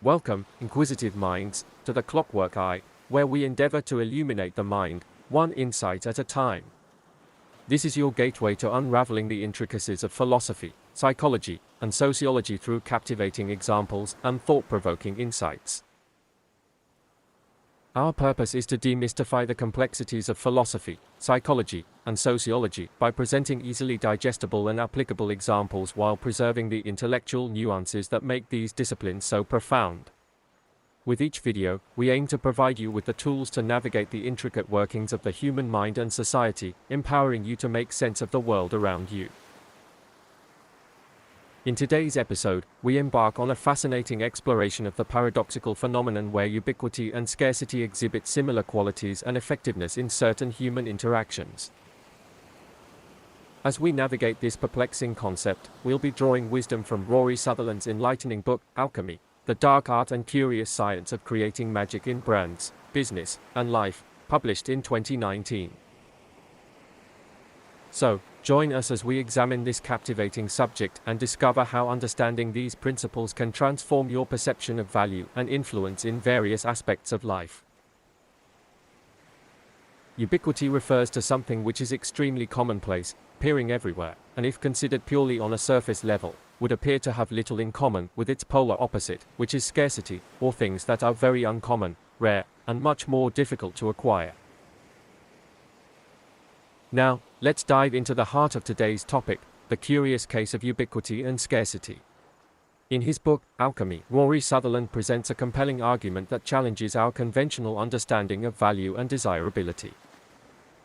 Welcome, inquisitive minds, to the Clockwork Eye, where we endeavor to illuminate the mind, one insight at a time. This is your gateway to unraveling the intricacies of philosophy, psychology, and sociology through captivating examples and thought-provoking insights. Our purpose is to demystify the complexities of philosophy, psychology, and sociology by presenting easily digestible and applicable examples while preserving the intellectual nuances that make these disciplines so profound. With each video, we aim to provide you with the tools to navigate the intricate workings of the human mind and society, empowering you to make sense of the world around you. In today's episode, we embark on a fascinating exploration of the paradoxical phenomenon where ubiquity and scarcity exhibit similar qualities and effectiveness in certain human interactions. As we navigate this perplexing concept, we'll be drawing wisdom from Rory Sutherland's enlightening book, Alchemy, The Dark Art and Curious Science of Creating Magic in Brands, Business, and Life, published in 2019. So, join us as we examine this captivating subject and discover how understanding these principles can transform your perception of value and influence in various aspects of life. Ubiquity refers to something which is extremely commonplace, appearing everywhere, and if considered purely on a surface level, would appear to have little in common with its polar opposite, which is scarcity, or things that are very uncommon, rare, and much more difficult to acquire. Now, let's dive into the heart of today's topic, the curious case of ubiquity and scarcity. In his book, Alchemy, Rory Sutherland presents a compelling argument that challenges our conventional understanding of value and desirability.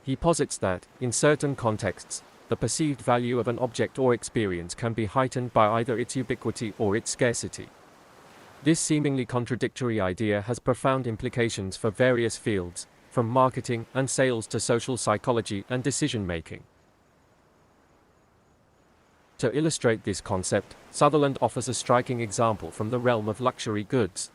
He posits that, in certain contexts, the perceived value of an object or experience can be heightened by either its ubiquity or its scarcity. This seemingly contradictory idea has profound implications for various fields, from marketing and sales to social psychology and decision-making. To illustrate this concept, Sutherland offers a striking example from the realm of luxury goods.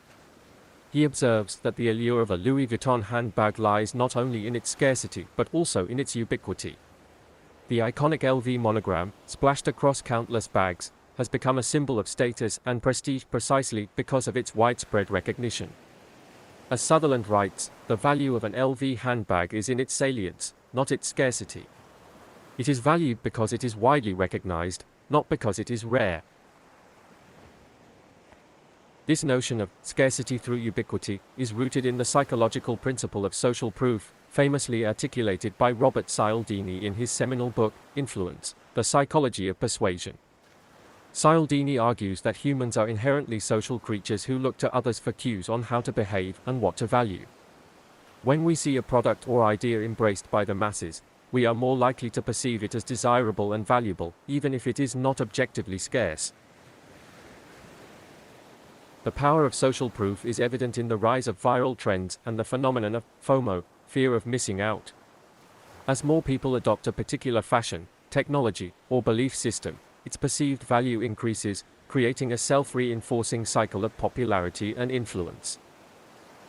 He observes that the allure of a Louis Vuitton handbag lies not only in its scarcity but also in its ubiquity. The iconic LV monogram, splashed across countless bags, has become a symbol of status and prestige precisely because of its widespread recognition. As Sutherland writes, the value of an LV handbag is in its salience, not its scarcity. It is valued because it is widely recognized, not because it is rare. This notion of scarcity through ubiquity is rooted in the psychological principle of social proof, famously articulated by Robert Cialdini in his seminal book, Influence, The Psychology of Persuasion. Cialdini argues that humans are inherently social creatures who look to others for cues on how to behave and what to value. When we see a product or idea embraced by the masses, we are more likely to perceive it as desirable and valuable, even if it is not objectively scarce. The power of social proof is evident in the rise of viral trends and the phenomenon of FOMO, fear of missing out. As more people adopt a particular fashion, technology, or belief system, its perceived value increases, creating a self-reinforcing cycle of popularity and influence.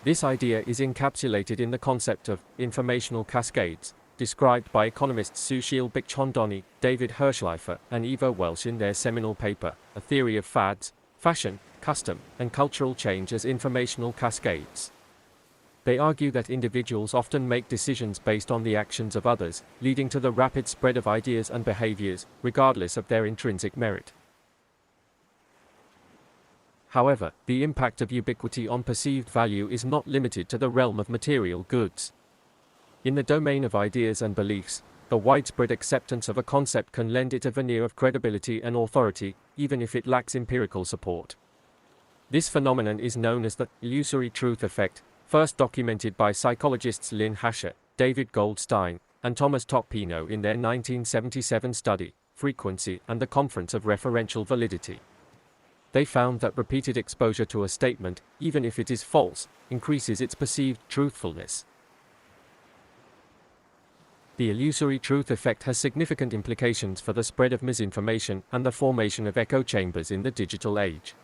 This idea is encapsulated in the concept of informational cascades, described by economists Sushil Bichondani, David Hirschleifer, and Eva Welsh in their seminal paper, A Theory of Fads, Fashion, Custom, and Cultural Change as Informational Cascades. They argue that individuals often make decisions based on the actions of others, leading to the rapid spread of ideas and behaviors, regardless of their intrinsic merit. However, the impact of ubiquity on perceived value is not limited to the realm of material goods. In the domain of ideas and beliefs, the widespread acceptance of a concept can lend it a veneer of credibility and authority, even if it lacks empirical support. This phenomenon is known as the illusory truth effect, first documented by psychologists Lynn Hasher, David Goldstein, and Thomas Topino in their 1977 study, Frequency and the Conference of Referential Validity. They found that repeated exposure to a statement, even if it is false, increases its perceived truthfulness. The illusory truth effect has significant implications for the spread of misinformation and the formation of echo chambers in the digital age.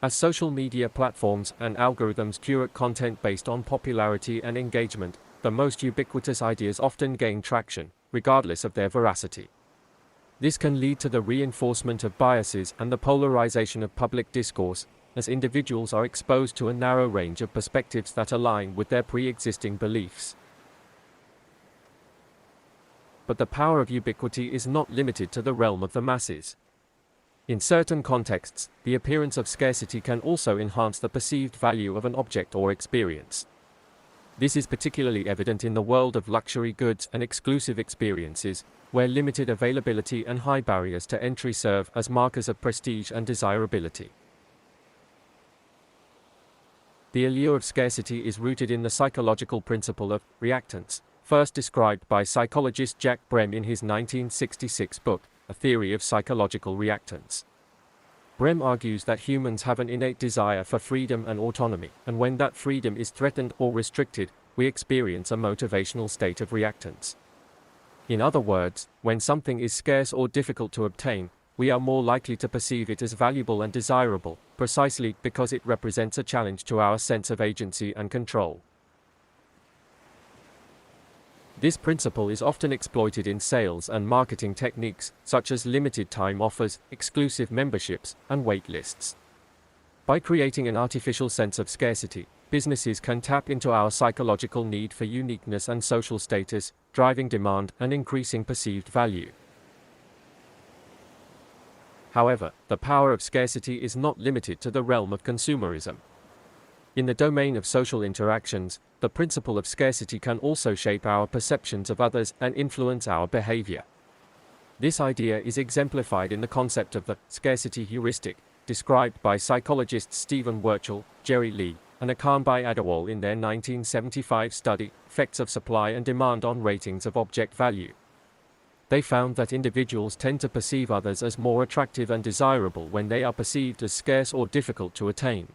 As social media platforms and algorithms curate content based on popularity and engagement, the most ubiquitous ideas often gain traction, regardless of their veracity. This can lead to the reinforcement of biases and the polarization of public discourse, as individuals are exposed to a narrow range of perspectives that align with their pre-existing beliefs. But the power of ubiquity is not limited to the realm of the masses. In certain contexts, the appearance of scarcity can also enhance the perceived value of an object or experience. This is particularly evident in the world of luxury goods and exclusive experiences, where limited availability and high barriers to entry serve as markers of prestige and desirability. The allure of scarcity is rooted in the psychological principle of reactance, first described by psychologist Jack Brem in his 1966 book, A Theory of Psychological Reactance. Brem argues that humans have an innate desire for freedom and autonomy, and when that freedom is threatened or restricted, we experience a motivational state of reactance. In other words, when something is scarce or difficult to obtain, we are more likely to perceive it as valuable and desirable, precisely because it represents a challenge to our sense of agency and control. This principle is often exploited in sales and marketing techniques, such as limited-time offers, exclusive memberships, and wait lists. By creating an artificial sense of scarcity, businesses can tap into our psychological need for uniqueness and social status, driving demand and increasing perceived value. However, the power of scarcity is not limited to the realm of consumerism. In the domain of social interactions, the principle of scarcity can also shape our perceptions of others and influence our behavior. This idea is exemplified in the concept of the scarcity heuristic, described by psychologists Stephen Wirtschel, Jerry Lee, and Akanbai Adewale in their 1975 study, Effects of Supply and Demand on Ratings of Object Value. They found that individuals tend to perceive others as more attractive and desirable when they are perceived as scarce or difficult to attain.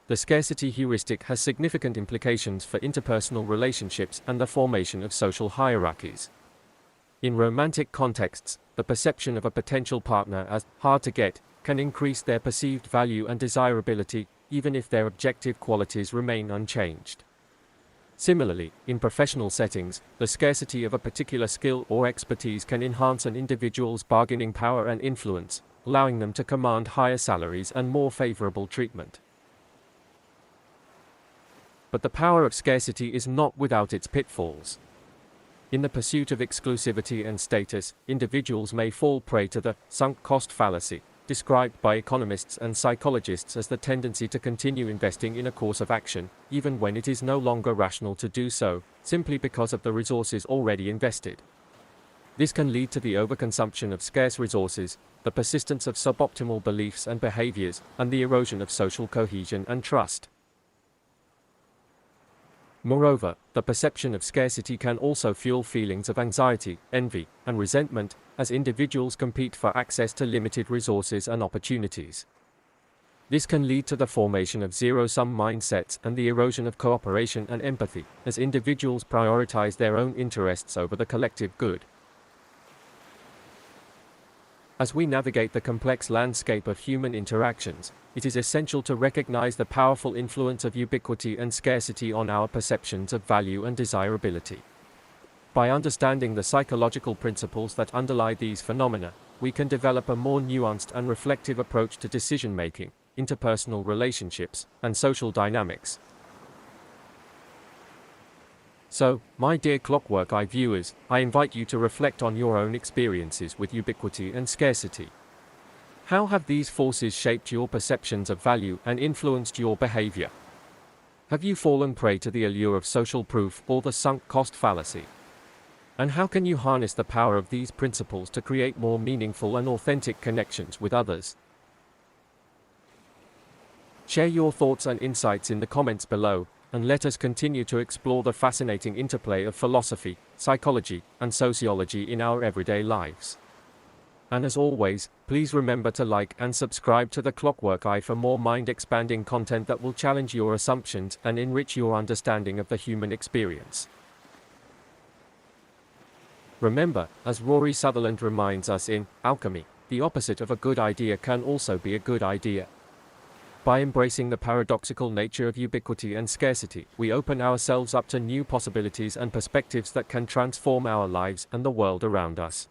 The scarcity heuristic has significant implications for interpersonal relationships and the formation of social hierarchies. In romantic contexts, the perception of a potential partner as hard to get can increase their perceived value and desirability, even if their objective qualities remain unchanged. Similarly, in professional settings, the scarcity of a particular skill or expertise can enhance an individual's bargaining power and influence, allowing them to command higher salaries and more favorable treatment. But the power of scarcity is not without its pitfalls. In the pursuit of exclusivity and status, individuals may fall prey to the sunk cost fallacy, described by economists and psychologists as the tendency to continue investing in a course of action, even when it is no longer rational to do so, simply because of the resources already invested. This can lead to the overconsumption of scarce resources, the persistence of suboptimal beliefs and behaviors, and the erosion of social cohesion and trust. Moreover, the perception of scarcity can also fuel feelings of anxiety, envy, and resentment, as individuals compete for access to limited resources and opportunities. This can lead to the formation of zero-sum mindsets and the erosion of cooperation and empathy, as individuals prioritize their own interests over the collective good. As we navigate the complex landscape of human interactions, it is essential to recognize the powerful influence of ubiquity and scarcity on our perceptions of value and desirability. By understanding the psychological principles that underlie these phenomena, we can develop a more nuanced and reflective approach to decision-making, interpersonal relationships, and social dynamics. So, my dear Clockwork Eye viewers, I invite you to reflect on your own experiences with ubiquity and scarcity. How have these forces shaped your perceptions of value and influenced your behavior? Have you fallen prey to the allure of social proof or the sunk cost fallacy? And how can you harness the power of these principles to create more meaningful and authentic connections with others? Share your thoughts and insights in the comments below, and let us continue to explore the fascinating interplay of philosophy, psychology, and sociology in our everyday lives. And as always, please remember to like and subscribe to the Clockwork Eye for more mind-expanding content that will challenge your assumptions and enrich your understanding of the human experience. Remember, as Rory Sutherland reminds us in Alchemy, the opposite of a good idea can also be a good idea. By embracing the paradoxical nature of ubiquity and scarcity, we open ourselves up to new possibilities and perspectives that can transform our lives and the world around us.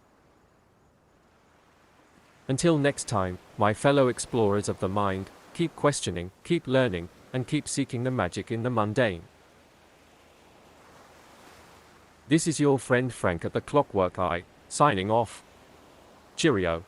Until next time, my fellow explorers of the mind, keep questioning, keep learning, and keep seeking the magic in the mundane. This is your friend Frank at the Clockwork Eye, signing off. Cheerio.